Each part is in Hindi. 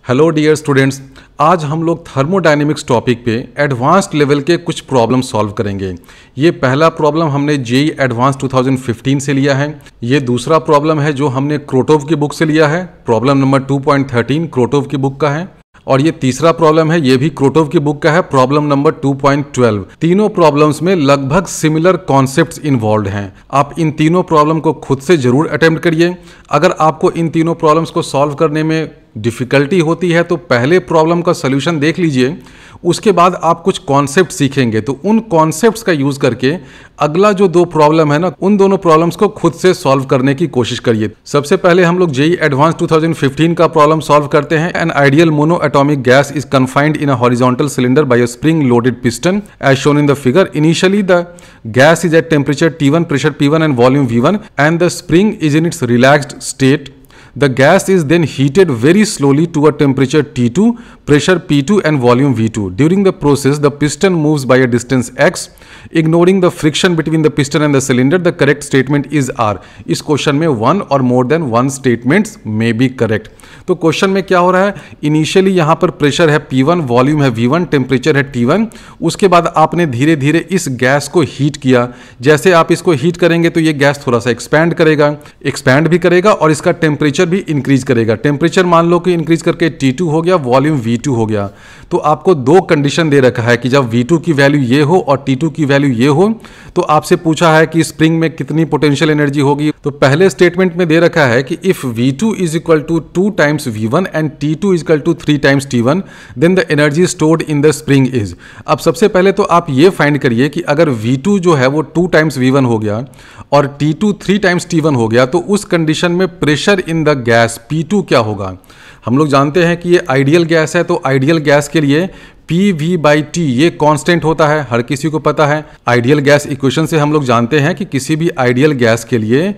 हेलो डियर स्टूडेंट्स, आज हम लोग थर्मोडायनेमिक्स टॉपिक पे एडवांस्ड लेवल के कुछ प्रॉब्लम सॉल्व करेंगे। ये पहला प्रॉब्लम हमने जेईई एडवांस 2015 से लिया है। ये दूसरा प्रॉब्लम है जो हमने क्रोटोव की बुक से लिया है, प्रॉब्लम नंबर 2.13 क्रोटोव की बुक का है। और ये तीसरा प्रॉब्लम है, ये भी क्रोटोव की बुक का है, प्रॉब्लम नंबर 2.12। तीनों प्रॉब्लम्स में लगभग सिमिलर कॉन्सेप्ट्स इन्वॉल्व हैं। आप इन तीनों प्रॉब्लम को खुद से जरूर अटेम्प्ट करिए। अगर आपको इन तीनों प्रॉब्लम्स को सॉल्व करने में डिफिकल्टी होती है तो पहले प्रॉब्लम का सॉल्यूशन देख लीजिए, उसके बाद आप कुछ कॉन्सेप्ट सीखेंगे तो उन कॉन्सेप्ट्स का यूज करके अगला जो दो प्रॉब्लम है ना, उन दोनों प्रॉब्लम्स को खुद से सॉल्व करने की कोशिश करिए। सबसे पहले हम लोग जेईई एडवांस 2015 का प्रॉब्लम सॉल्व करते हैं। An ideal mono atomic gas is confined in a horizontal cylinder by a spring loaded piston as shown in the figure. Initially the gas is at temperature T1, pressure P1 and volume V1, and the spring is in its relaxed state. The gas is then heated very slowly to a temperature T2, pressure P2 and volume V2. During the process, the piston moves by a distance x. Ignoring the friction between the piston and the cylinder, the correct statement is R. इस क्वेश्चन में one or more than one statements may be correct. तो क्वेश्चन में क्या हो रहा है, इनिशियली यहाँ पर प्रेशर है P1, वॉल्यूम है V1, टेम्परेचर है T1। उसके बाद आपने धीरे धीरे इस गैस को हीट किया। जैसे आप इसको हीट करेंगे तो ये गैस थोड़ा सा एक्सपैंड भी करेगा और इसका टेम्परेचर भी इंक्रीज करेगा। टेम्परेचर मान लो कि इंक्रीज करके T2 हो गया, वॉल्यूम V2 हो गया। तो आपको दो कंडीशन दे रखा है कि जब V2 की वैल्यू ये हो और T2 की वैल्यू ये हो तो आपसे पूछा है कि स्प्रिंग में कितनी पोटेंशियल एनर्जी होगी। तो पहले स्टेटमेंट में दे रखा है कि if V2 is equal to 2 times V1 and T2 is equal to 3 times T1 then the energy stored in the spring is. अब सबसे पहले तो आप ये फाइंड करिए कि अगर V2 जो है वो 2 टाइम्स V1 हो गया और T2 3 टाइम्स T1 हो गया तो उस कंडीशन में pressure in the gas P2 क्या होगा। हम लोग जानते हैं कि ये आइडियल गैस है, तो आइडियल गैस के लिए PV/T ये कांस्टेंट होता है, हर किसी को पता है। आइडियल गैस इक्वेशन से हम लोग जानते हैं कि किसी भी आइडियल गैस के लिए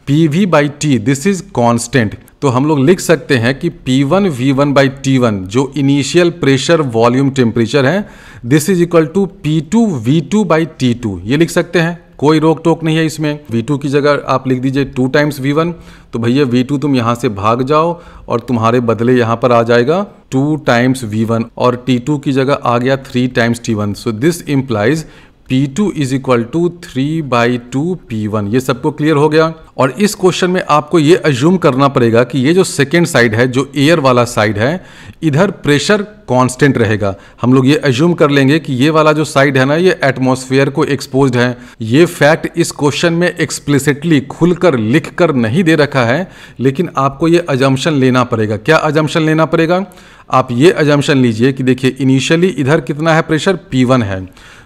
PV/T दिस इज कांस्टेंट। तो हम लोग लिख सकते हैं कि P1 V1/T1 जो इनिशियल प्रेशर वॉल्यूम टेम्परेचर है this is equal to P2 V2/T2, ये लिख सकते हैं, कोई रोक टोक नहीं है इसमें। V2 की जगह आप लिख दीजिए 2 टाइम्स V1, तो भैया V2 तुम यहाँ से भाग जाओ और तुम्हारे बदले यहाँ पर आ जाएगा 2 टाइम्स V1 और T2 की जगह आ गया 3 times T1। So this implies P2 is equal to 3/2 P1। ये सबको क्लियर हो गया। और इस क्वेश्चन में आपको ये अज्यूम करना पड़ेगा कि ये जो सेकेंड साइड है, जो एयर वाला साइड है, इधर प्रेशर कांस्टेंट रहेगा। हम लोग ये अज्यूम कर लेंगे कि ये वाला जो साइड है ना, ये एटमॉस्फेयर को एक्सपोज्ड है। ये फैक्ट इस क्वेश्चन में एक्सप्लिसिटली खुलकर लिख कर नहीं दे रखा है, लेकिन आपको ये अजम्पशन लेना पड़ेगा। क्या अजम्पशन लेना पड़ेगा? आप ये अजम्पशन लीजिए कि देखिए इनिशियली इधर कितना है प्रेशर P1 है,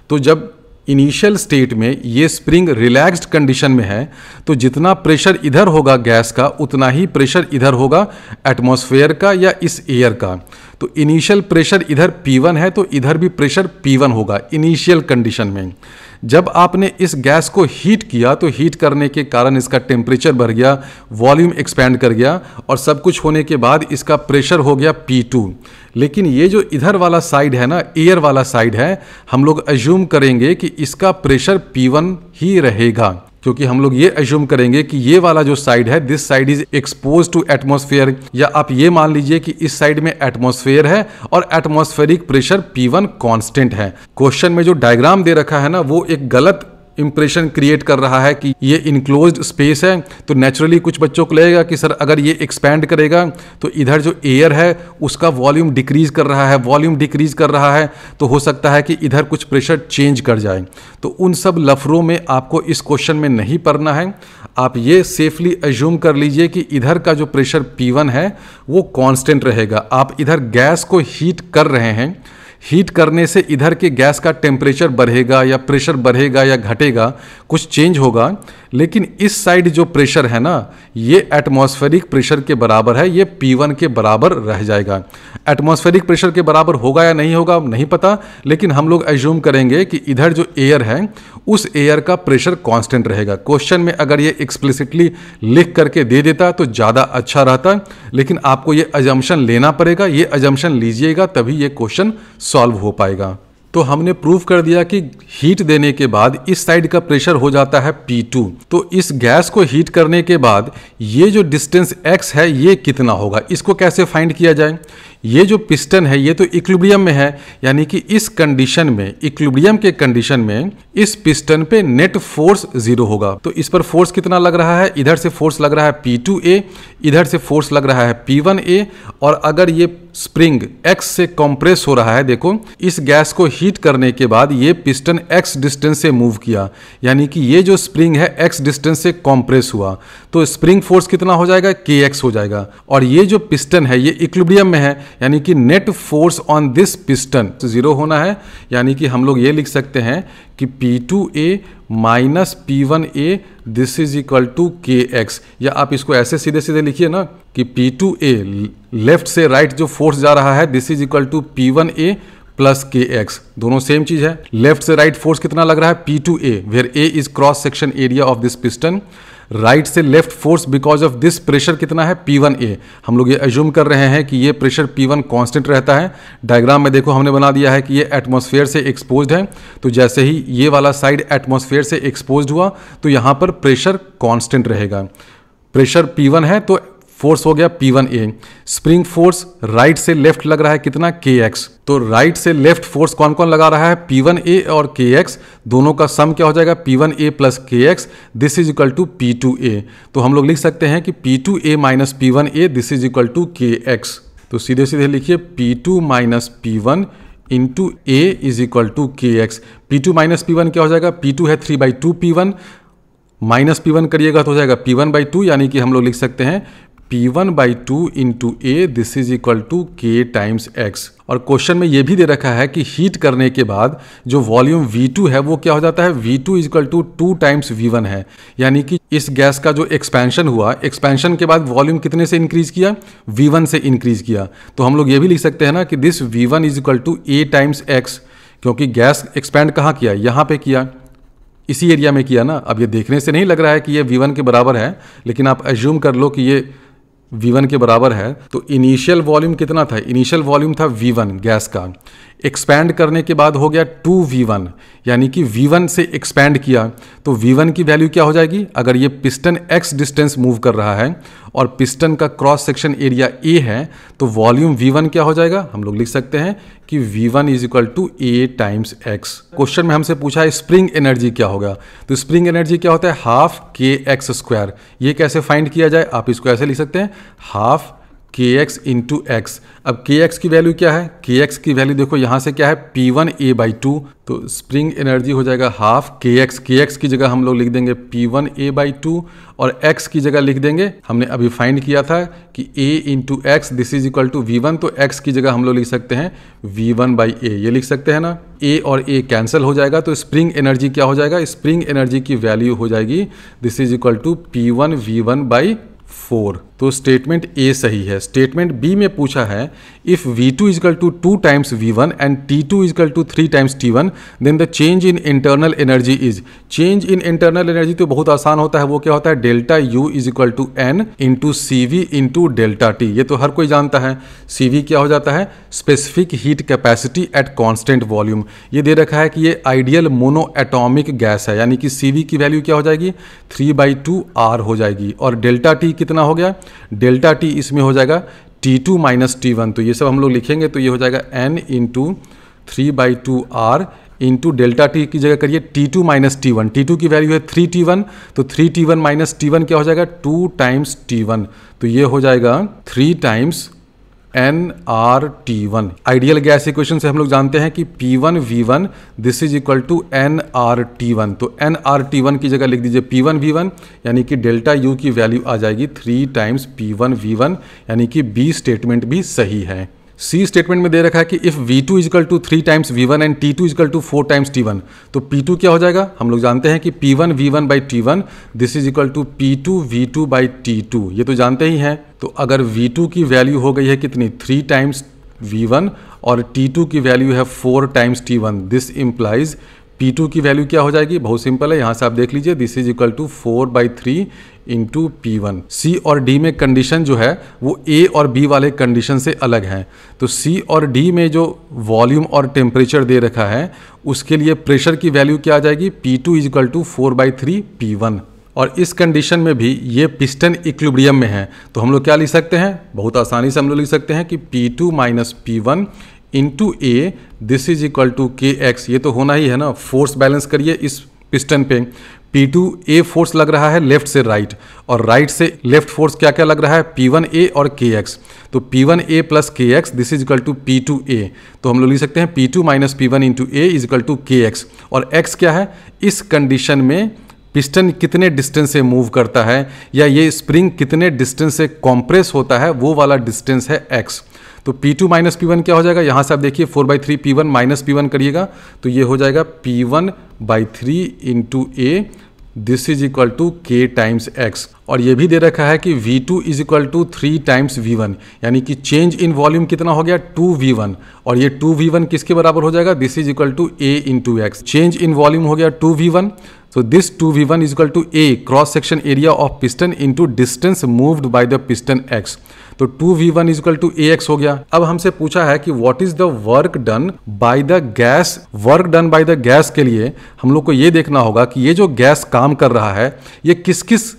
तो जब इनिशियल स्टेट में ये स्प्रिंग रिलैक्स्ड कंडीशन में है तो जितना प्रेशर इधर होगा गैस का उतना ही प्रेशर इधर होगा एटमॉस्फेयर का या इस एयर का। तो इनिशियल प्रेशर इधर P1 है तो इधर भी प्रेशर P1 होगा इनिशियल कंडीशन में। जब आपने इस गैस को हीट किया तो हीट करने के कारण इसका टेम्परेचर बढ़ गया, वॉल्यूम एक्सपैंड कर गया और सब कुछ होने के बाद इसका प्रेशर हो गया P2। लेकिन ये जो इधर वाला साइड है ना, एयर वाला साइड है, हम लोग अज्यूम करेंगे कि इसका प्रेशर P1 ही रहेगा, क्योंकि हम लोग ये अज्यूम करेंगे कि ये वाला जो साइड है this side is expose to atmosphere, या आप ये मान लीजिए कि इस साइड में एटमॉस्फेयर है और एटमॉस्फेरिक प्रेशर P1 कांस्टेंट है। क्वेश्चन में जो डायग्राम दे रखा है ना, वो एक गलत इंप्रेशन क्रिएट कर रहा है कि ये इनक्लोज्ड स्पेस है। तो नेचुरली कुछ बच्चों को लगेगा कि सर अगर ये एक्सपैंड करेगा तो इधर जो एयर है उसका वॉल्यूम डिक्रीज कर रहा है, वॉल्यूम डिक्रीज कर रहा है तो हो सकता है कि इधर कुछ प्रेशर चेंज कर जाए। तो उन सब लफड़ों में आपको इस क्वेश्चन में नहीं पढ़ना है। आप ये सेफली अज्यूम कर लीजिए कि इधर का जो प्रेशर P1 है वो कांस्टेंट रहेगा। आप इधर गैस को हीट कर रहे हैं, हीट करने से इधर के गैस का टेम्परेचर बढ़ेगा या प्रेशर बढ़ेगा या घटेगा, कुछ चेंज होगा, लेकिन इस साइड जो प्रेशर है ना, ये एटमॉस्फेरिक प्रेशर के बराबर है, ये P1 के बराबर रह जाएगा। एटमॉस्फेरिक प्रेशर के बराबर होगा या नहीं होगा नहीं पता, लेकिन हम लोग अज्यूम करेंगे कि इधर जो एयर है उस एयर का प्रेशर कांस्टेंट रहेगा। क्वेश्चन में अगर ये एक्सप्लिसिटली लिख करके दे देता तो ज़्यादा अच्छा रहता, लेकिन आपको ये अजम्पशन लेना पड़ेगा। ये अजम्पशन लीजिएगा तभी ये क्वेश्चन सॉल्व हो पाएगा। तो हमने प्रूव कर दिया कि हीट देने के बाद इस साइड का प्रेशर हो जाता है P2। तो इस गैस को हीट करने के बाद ये जो डिस्टेंस x है ये कितना होगा, इसको कैसे फाइंड किया जाए। ये जो पिस्टन है ये तो इक्विलिब्रियम में है, यानी कि इस कंडीशन में, इक्विलिब्रियम के कंडीशन में इस पिस्टन पे नेट फोर्स 0 होगा। तो इस पर फोर्स कितना लग रहा है, इधर से फोर्स लग रहा है P2A, इधर से फोर्स लग रहा है P1A, और अगर ये स्प्रिंग x से कंप्रेस हो रहा है, देखो इस गैस को हीट करने के बाद ये पिस्टन x डिस्टेंस से मूव किया, यानी कि ये जो स्प्रिंग है x डिस्टेंस से कंप्रेस हुआ, तो स्प्रिंग फोर्स कितना हो जाएगा, kx हो जाएगा। और ये जो पिस्टन है ये इक्विलिब्रियम में है, यानी कि net force on this piston 0 होना है, यानी कि हम लोग ये लिख सकते हैं कि P2A minus P1A this is equal to kx, या आप इसको ऐसे सीधे सीधे लिखिए ना कि P2A लेफ्ट से राइट जो फोर्स जा रहा है this is equal to P1A plus kx, दोनों सेम चीज है। लेफ्ट से राइट फोर्स कितना लग रहा है P2A, where A is cross section area of this piston. Right से left force because of this pressure कितना है P1A। हम लोग ये एज्यूम कर रहे हैं कि ये प्रेशर P1 कांस्टेंट रहता है। डायग्राम में देखो हमने बना दिया है कि ये एटमॉस्फेयर से एक्सपोज्ड है, तो जैसे ही ये वाला साइड एटमॉस्फेयर से एक्सपोज्ड हुआ तो यहाँ पर प्रेशर कांस्टेंट रहेगा। प्रेशर P1 है तो फोर्स हो गया P1A। स्प्रिंग फोर्स राइट से लेफ्ट लग रहा है कितना, kx। तो राइट से लेफ्ट फोर्स कौन कौन लगा रहा है, P1A और kx, दोनों का सम क्या हो जाएगा, P1A plus kx this is equal to P2A। तो हम लोग लिख सकते हैं कि P2A minus P1A this is equal to kx। तो सीधे सीधे लिखिए P2 minus P1 into A is equal to kx। P2 minus P1 क्या हो जाएगा, P2 है 3/2 P1, माइनस P1 करिएगा तो हो जाएगा P1/2, यानी कि हम लोग लिख सकते हैं P1/2 into A this is equal to K times x। और क्वेश्चन में ये भी दे रखा है कि हीट करने के बाद जो वॉल्यूम V2 है वो क्या हो जाता है, V2 is equal to 2 times V1 है, यानी कि इस गैस का जो एक्सपेंशन हुआ, एक्सपेंशन के बाद वॉल्यूम कितने से इंक्रीज किया, V1 से इंक्रीज किया। तो हम लोग ये भी लिख सकते हैं ना कि this V1 is equal to A times x, क्योंकि गैस एक्सपैंड कहाँ किया, यहाँ पे किया, इसी एरिया में किया ना। अब ये देखने से नहीं लग रहा है कि ये V1 के बराबर है, लेकिन आप एज्यूम कर लो कि ये V1 के बराबर है। तो इनिशियल वॉल्यूम कितना था, इनिशियल वॉल्यूम था V1 गैस का, एक्सपैंड करने के बाद हो गया 2V1, यानी कि V1 से एक्सपैंड किया तो V1 की वैल्यू क्या हो जाएगी, अगर ये पिस्टन x डिस्टेंस मूव कर रहा है और पिस्टन का क्रॉस सेक्शन एरिया A है तो वॉल्यूम V1 क्या हो जाएगा, हम लोग लिख सकते हैं कि V1 is equal to A times x। Question में हमसे पूछा है स्प्रिंग एनर्जी क्या होगा, तो स्प्रिंग एनर्जी क्या होता है, हाफ kx²। ये कैसे फाइंड किया जाए, आप इसको ऐसे लिख सकते हैं हाफ kx इंटू एक्स। अब kx की वैल्यू क्या है, kx की वैल्यू देखो यहाँ से क्या है P1A/2, तो स्प्रिंग एनर्जी हो जाएगा हाफ kx, kx की जगह हम लोग लिख देंगे P1A/2 और x की जगह लिख देंगे, हमने अभी फाइंड किया था कि A into x this is equal to V1, तो x की जगह हम लोग लिख सकते हैं V1/A, ये लिख सकते हैं ना। A और A कैंसिल हो जाएगा तो स्प्रिंग एनर्जी क्या हो जाएगा, स्प्रिंग एनर्जी की वैल्यू हो जाएगी this is equal to P1V1/4। तो स्टेटमेंट ए सही है। स्टेटमेंट बी में पूछा है if V2 is equal to 2 times V1 and T2 is equal to 3 times T1 then the change in internal energy is. Change in internal energy तो बहुत आसान होता है, वो क्या होता है delta U is equal to N into CV into delta T। ये तो हर कोई जानता है। CV क्या हो जाता है specific heat capacity at constant volume. ये दे रखा है कि ये आइडियल मोनो एटॉमिक गैस है, यानी कि CV की वैल्यू क्या हो जाएगी 3/2 R हो जाएगी। और डेल्टा T कितना हो गया, डेल्टा T इसमें हो जाएगा T2 माइनस T1। तो ये सब हम लोग लिखेंगे तो ये हो जाएगा N into 3/2 R into delta T की जगह करिए T2 माइनस T1। T2 की वैल्यू है 3T1, तो 3T1 माइनस T1 क्या हो जाएगा 2 टाइम्स T1। तो ये हो जाएगा 3 times nRT1। Ideal gas equation से हम लोग जानते हैं कि P1V1 this is equal to nRT1। तो nRT1 की जगह लिख दीजिए P1V1, यानी कि डेल्टा U की वैल्यू आ जाएगी 3 टाइम्स P1V1, यानी कि B स्टेटमेंट भी सही है। सी स्टेटमेंट में दे रखा है कि if V2 is equal to 3 times V1 and T2 is equal to 4 times T1, तो P2 क्या हो जाएगा, हम लोग जानते हैं कि P1V1/T1 this is equal to P2V2/T2, ये तो जानते ही हैं। तो अगर V2 की वैल्यू हो गई है कितनी 3 टाइम्स V1 और T2 की वैल्यू है 4 times T1, this implies P2 की वैल्यू क्या हो जाएगी, बहुत सिंपल है, यहाँ से आप देख लीजिए this is equal to 4/3 into P1। C और D में कंडीशन जो है वो A और B वाले कंडीशन से अलग है। तो C और D में जो वॉल्यूम और टेम्परेचर दे रखा है उसके लिए प्रेशर की वैल्यू क्या आ जाएगी P2 is equal to 4/3 P1। और इस कंडीशन में भी ये पिस्टन इक्विलिब्रियम में है, तो हम लोग क्या लिख सकते हैं, बहुत आसानी से हम लोग लिख सकते हैं कि P2 minus P1 into A this is equal to K x. ये तो होना ही है ना, फोर्स बैलेंस करिए इस पिस्टन पे। P2 ए फोर्स लग रहा है लेफ्ट से राइट, और राइट से लेफ्ट फोर्स क्या क्या लग रहा है, P1 ए और के एक्स। तो P1 A plus K x this is equal to P2 A. तो हम लोग लिख सकते हैं P2 minus P1 into A is equal to K x. और x क्या है, इस कंडीशन में पिस्टन कितने डिस्टेंस से मूव करता है या ये स्प्रिंग कितने डिस्टेंस से कॉम्प्रेस होता है, वो वाला डिस्टेंस है x। तो P2 माइनस P1 क्या हो जाएगा, यहाँ से आप देखिए 4/3 P1 माइनस P1 करिएगा तो ये हो जाएगा P1/3 into A this is equal to K times x। और ये भी दे रखा है कि V2 is equal to 3 times V1, यानी कि चेंज इन वॉल्यूम कितना हो गया 2V1, और ये 2V1 किसके बराबर हो जाएगा, this is equal to A into x. Change in volume हो गया 2V1, so this 2V1 is equal to A cross section area of piston into distance moved by the piston x। तो 2V1 is equal to AX हो गया। अब हमसे पूछा है कि what is the work done by the gas। Work done by the gas के लिए हम लोग को ये देखना होगा कि ये जो गैस काम कर रहा है ये किस किस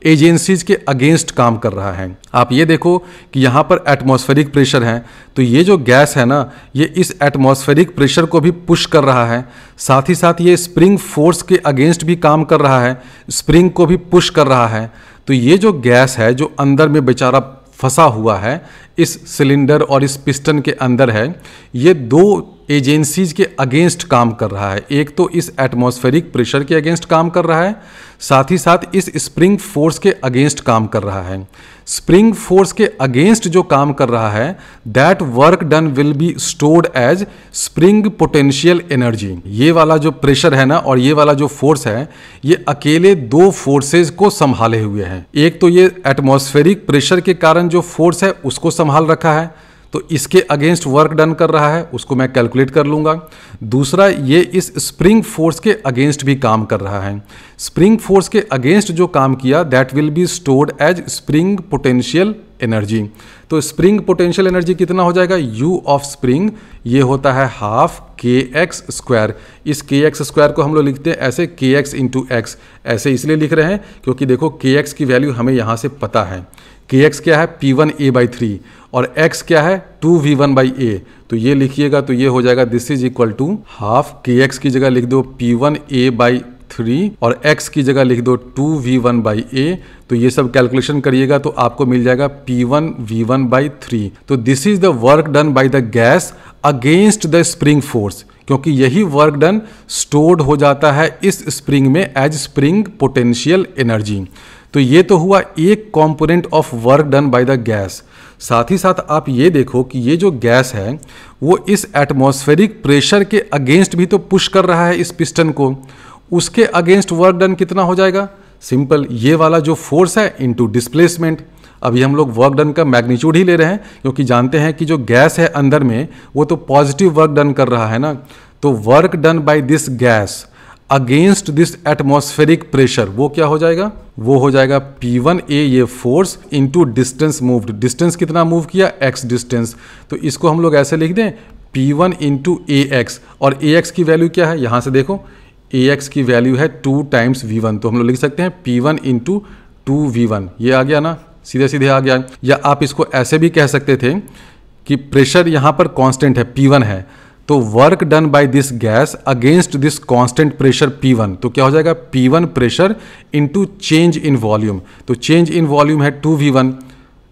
एजेंसीज के अगेंस्ट काम कर रहा है। आप ये देखो कि यहाँ पर एटमॉस्फेरिक प्रेशर है, तो ये जो गैस है ना ये इस एटमॉस्फेरिक प्रेशर को भी पुश कर रहा है, साथ ही साथ ये स्प्रिंग फोर्स के अगेंस्ट भी काम कर रहा है, स्प्रिंग को भी पुश कर रहा है। तो ये जो गैस है जो अंदर में बेचारा फंसा हुआ है इस सिलेंडर और इस पिस्टन के अंदर है, ये दो एजेंसीज के अगेंस्ट काम कर रहा है। एक तो इस एटमॉस्फेरिक प्रेशर के अगेंस्ट काम कर रहा है, साथ ही साथ इस स्प्रिंग फोर्स के अगेंस्ट काम कर रहा है। स्प्रिंग फोर्स के अगेंस्ट जो काम कर रहा है that work done will be stored as spring potential energy. ये वाला जो प्रेशर है ना और ये वाला जो फोर्स है ये अकेले दो फोर्सेज को संभाले हुए हैं। एक तो ये एटमॉस्फेरिक प्रेशर के कारण जो फोर्स है उसको संभाल रखा है, तो इसके अगेंस्ट वर्क डन कर रहा है, उसको मैं कैलकुलेट कर लूँगा। दूसरा ये इस स्प्रिंग फोर्स के अगेंस्ट भी काम कर रहा है। स्प्रिंग फोर्स के अगेंस्ट जो काम किया that will be stored as spring potential energy. तो स्प्रिंग पोटेंशियल एनर्जी कितना हो जाएगा, U ऑफ स्प्रिंग ये होता है हाफ kx स्क्वायर। इस kx स्क्वायर को हम लोग लिखते हैं ऐसे kx इंटू एक्स, ऐसे इसलिए लिख रहे हैं क्योंकि देखो kx की वैल्यू हमें यहाँ से पता है। kx क्या है P1A/3 और x क्या है 2V1/A। तो ये लिखिएगा तो ये हो जाएगा this is equal to half kx की जगह लिख दो P1A/3 और x की जगह लिख दो 2V1/A। तो ये सब कैलकुलेशन करिएगा तो आपको मिल जाएगा P1V1/3। तो this is the work done by the gas against the spring force, क्योंकि यही वर्क डन स्टोर्ड हो जाता है इस स्प्रिंग में एज स्प्रिंग पोटेंशियल एनर्जी। तो ये तो हुआ एक component of work done by the gas. साथ ही साथ आप ये देखो कि ये जो गैस है वो इस एटमॉस्फेरिक प्रेशर के अगेंस्ट भी तो पुश कर रहा है इस पिस्टन को, उसके अगेंस्ट वर्क डन कितना हो जाएगा, सिंपल ये वाला जो फोर्स है इनटू डिस्प्लेसमेंट। अभी हम लोग वर्क डन का मैग्नीट्यूड ही ले रहे हैं क्योंकि जानते हैं कि जो गैस है अंदर में वो तो पॉजिटिव वर्क डन कर रहा है ना। तो work done by this gas against this atmospheric pressure वो क्या हो जाएगा, वो हो जाएगा P1A ये force into distance moved. Distance कितना मूव किया, x डिस्टेंस। तो इसको हम लोग ऐसे लिख दें P1 इंटू AX, और AX की वैल्यू क्या है, यहाँ से देखो AX की वैल्यू है 2 टाइम्स V1। तो हम लोग लिख सकते हैं P1 इंटू 2V1। ये आ गया ना, सीधे सीधे आ गया। या आप इसको ऐसे भी कह सकते थे कि प्रेशर यहाँ पर कांस्टेंट है P1 है, तो work done by this gas against this constant pressure P1, तो क्या हो जाएगा P1 pressure into change in volume. तो चेंज इन वॉल्यूम है 2V1,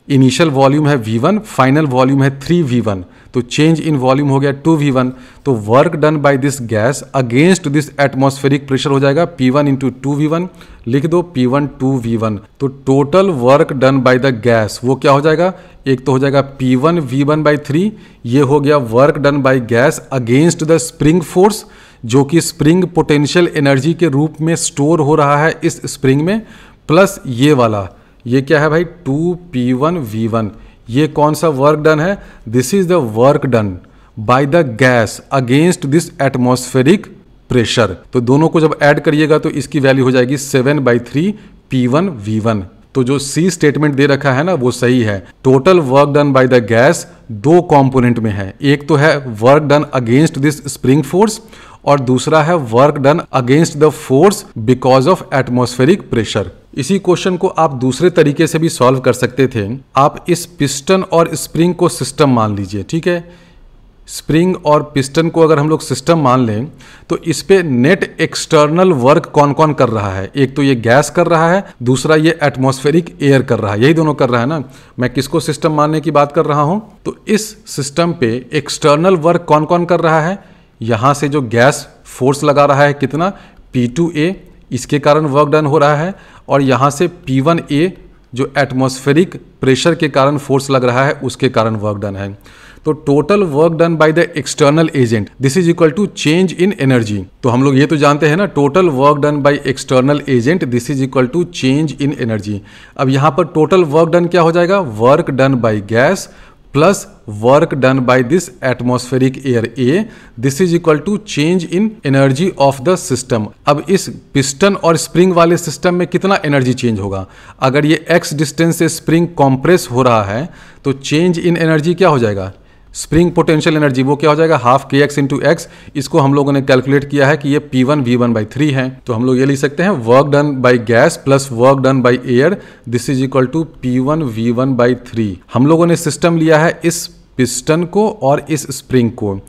इनिशियल वॉल्यूम है V1, फाइनल वॉल्यूम है 3V1, तो चेंज इन वॉल्यूम हो गया 2V1। तो work done by this gas against this atmospheric pressure हो जाएगा P1 इंटू 2V1, लिख दो P1 2V1। तो total work done by the gas वो क्या हो जाएगा, एक तो हो जाएगा P1 V1/3, ये हो गया work done by gas against the spring force जो कि स्प्रिंग पोटेंशियल एनर्जी के रूप में स्टोर हो रहा है इस स्प्रिंग में, प्लस ये वाला ये क्या है भाई 2P1V1। ये कौन सा वर्क डन है, this is the work done by the gas against this atmospheric pressure. तो दोनों को जब ऐड करिएगा तो इसकी वैल्यू हो जाएगी 7/3 P1V1। तो जो सी स्टेटमेंट दे रखा है ना वो सही है। Total work done by the gas दो कंपोनेंट में है, एक तो है work done against this spring force और दूसरा है work done against the force because of atmospheric pressure. इसी क्वेश्चन को आप दूसरे तरीके से भी सॉल्व कर सकते थे। आप इस पिस्टन और स्प्रिंग को सिस्टम मान लीजिए, ठीक है। स्प्रिंग और पिस्टन को अगर हम लोग सिस्टम मान लें तो इस पे नेट एक्सटर्नल वर्क कौन कौन कर रहा है, एक तो ये गैस कर रहा है, दूसरा ये एटमॉस्फेरिक एयर कर रहा है, यही दोनों कर रहा है ना। मैं किसको सिस्टम मानने की बात कर रहा हूं, तो इस सिस्टम पे एक्सटर्नल वर्क कौन कौन कर रहा है, यहां से जो गैस फोर्स लगा रहा है कितना P2A, इसके कारण वर्क डन हो रहा है, और यहां से P1A जो एटमॉस्फेरिक प्रेशर के कारण फोर्स लग रहा है उसके कारण वर्क डन है। तो total work done by the external agent this is equal to change in energy. तो हम लोग ये तो जानते हैं ना, total work done by external agent this is equal to change in energy. अब यहां पर टोटल वर्क डन क्या हो जाएगा, work done by gas plus work done by this atmospheric air ए, this is equal to change in energy of the system. अब इस पिस्टन और स्प्रिंग वाले सिस्टम में कितना एनर्जी चेंज होगा, अगर ये x डिस्टेंस से स्प्रिंग कॉम्प्रेस हो रहा है तो चेंज इन एनर्जी क्या हो जाएगा, स्प्रिंग पोटेंशियल एनर्जी वो क्या हो जाएगा, हाफ kx इंटू एक्स। इसको हम लोगों ने कैलकुलेट किया है कि ये P1 V1 बाई 3 है। तो हम लोग ये लिख सकते हैं work done by gas plus work done by air this is equal to P1 V1 by 3। हम लोगों ने सिस्टम लिया है इस पिस्टन को और इस स्प्रिंग को।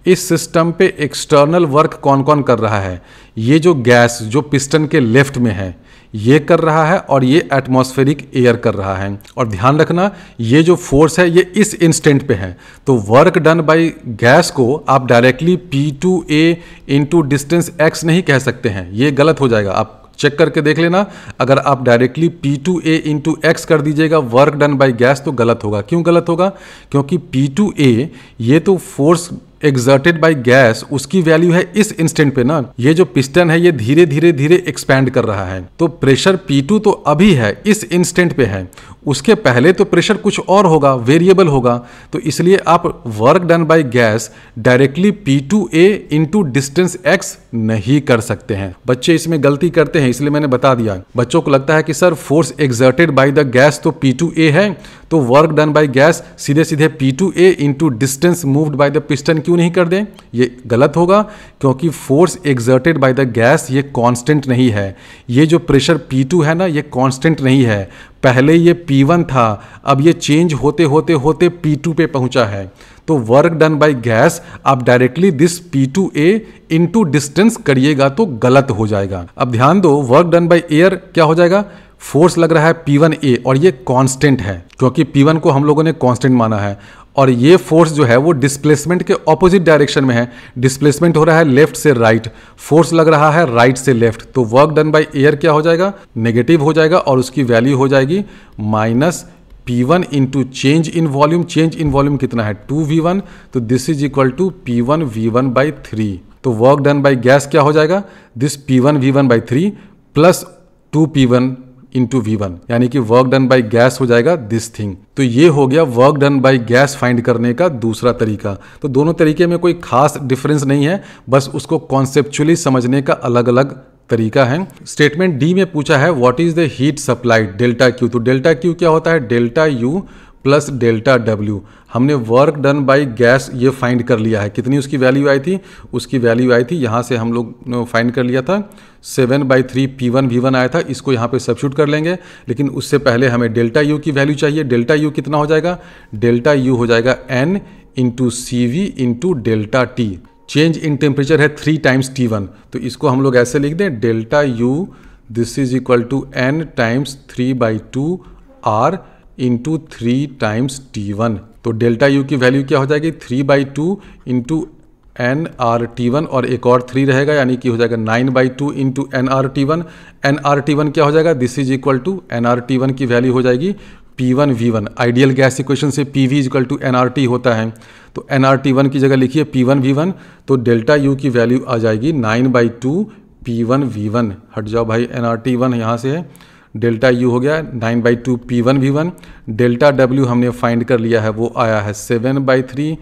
इस सिस्टम पे एक्सटर्नल वर्क कौन कौन कर रहा है, ये जो गैस जो पिस्टन के लेफ्ट में है ये कर रहा है और ये एटमॉस्फेरिक एयर कर रहा है। और ध्यान रखना ये जो फोर्स है ये इस इंस्टेंट पे है, तो वर्क डन बाय गैस को आप directly P2A into distance x नहीं कह सकते हैं, ये गलत हो जाएगा। आप चेक करके देख लेना, अगर आप डायरेक्टली P2A इंटू एक्स कर दीजिएगा वर्क डन बाय गैस तो गलत होगा। क्यों गलत होगा, क्योंकि P2A ये तो फोर्स एक्सर्टेड बाय गैस उसकी वैल्यू है इस इंस्टेंट पे ना, ये जो पिस्टन है ये धीरे धीरे धीरे एक्सपैंड कर रहा है, तो प्रेशर P2 तो अभी है इस इंस्टेंट पे है, उसके पहले तो प्रेशर कुछ और होगा, वेरिएबल होगा। तो इसलिए आप work done by gas directly P2A into distance x नहीं कर सकते हैं। बच्चे इसमें गलती करते हैं, इसलिए मैंने बता दिया। बच्चों को लगता है कि sir force exerted by the gas तो P2A है, तो वर्क डन बाय गैस सीधे सीधे P2A into distance moved by the piston क्यों नहीं कर दें, ये गलत होगा, क्योंकि force exerted by the gas ये कांस्टेंट नहीं है। ये जो प्रेशर P2 है ना ये कांस्टेंट नहीं है, पहले ये P1 था, अब ये चेंज होते होते होते P2 पे पहुंचा है। तो वर्क डन बाय गैस आप directly this P2A into distance करिएगा तो गलत हो जाएगा। अब ध्यान दो, वर्क डन बाय एयर क्या हो जाएगा, फोर्स लग रहा है P1A और ये कांस्टेंट है, क्योंकि P1 को हम लोगों ने कांस्टेंट माना है, और ये फोर्स जो है वो डिस्प्लेसमेंट के ऑपोजिट डायरेक्शन में है, डिस्प्लेसमेंट हो रहा है लेफ्ट से राइट, फोर्स लग रहा है राइट से लेफ्ट, तो वर्क डन बाय एयर क्या हो जाएगा, नेगेटिव हो जाएगा और उसकी वैल्यू हो जाएगी minus P1 into change in volume. Change in volume कितना है 2V1, तो this is equal to P1 V1 by 3। तो वर्क डन बाय गैस क्या हो जाएगा, this P1 V1 by 3 plus 2P1 into V1, यानी कि वर्क डन बाय गैस हो जाएगा दिस थिंग। तो ये हो गया work done by gas find करने का दूसरा तरीका। तो दोनों तरीके में कोई खास डिफरेंस नहीं है, बस उसको कॉन्सेप्चुअली समझने का अलग अलग तरीका है। स्टेटमेंट डी में पूछा है what is the heat supplied delta Q. तो डेल्टा क्यू क्या होता है, delta U plus delta W. हमने वर्क डन बाय गैस ये फाइंड कर लिया है, कितनी उसकी वैल्यू आई थी, उसकी वैल्यू आई थी यहाँ से हम लोग ने फाइंड कर लिया था 7/3 P1 V1 आया था, इसको यहाँ पे सब्स्टिट्यूट कर लेंगे। लेकिन उससे पहले हमें डेल्टा यू की वैल्यू चाहिए। डेल्टा यू कितना हो जाएगा, डेल्टा यू हो जाएगा N into CV into delta T. Change in temperature है 3 टाइम्स T1, तो इसको हम लोग ऐसे लिख दें delta U this is equal to N times 3/2 R into 3 times T1। तो डेल्टा यू की वैल्यू क्या हो जाएगी 3/2 इंटू NRT1 और एक और 3 रहेगा, यानी कि हो जाएगा 9/2 इंटू NRT1। NRT1 क्या हो जाएगा, this is equal to NRT1 की वैल्यू हो जाएगी P1 V1। Ideal gas equation से PV इक्वल टू NRT होता है, तो NRT1 की जगह लिखिए P1 V1। तो डेल्टा यू की वैल्यू आ जाएगी 9/2 P1 V1। हट जाओ भाई, NRT1 यहाँ से है, डेल्टा यू हो गया 9/2 P1 V1। डेल्टा W हमने फाइंड कर लिया है, वो आया है 7/3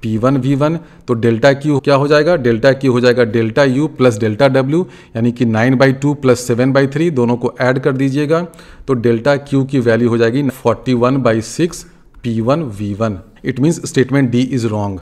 P1 V1, तो डेल्टा क्यू क्या हो जाएगा, डेल्टा क्यू हो जाएगा delta U plus delta W, यानी कि 9/2 प्लस 7/3, दोनों को ऐड कर दीजिएगा तो डेल्टा क्यू की वैल्यू हो जाएगी 41/6 P1 V1। It means statement D is wrong.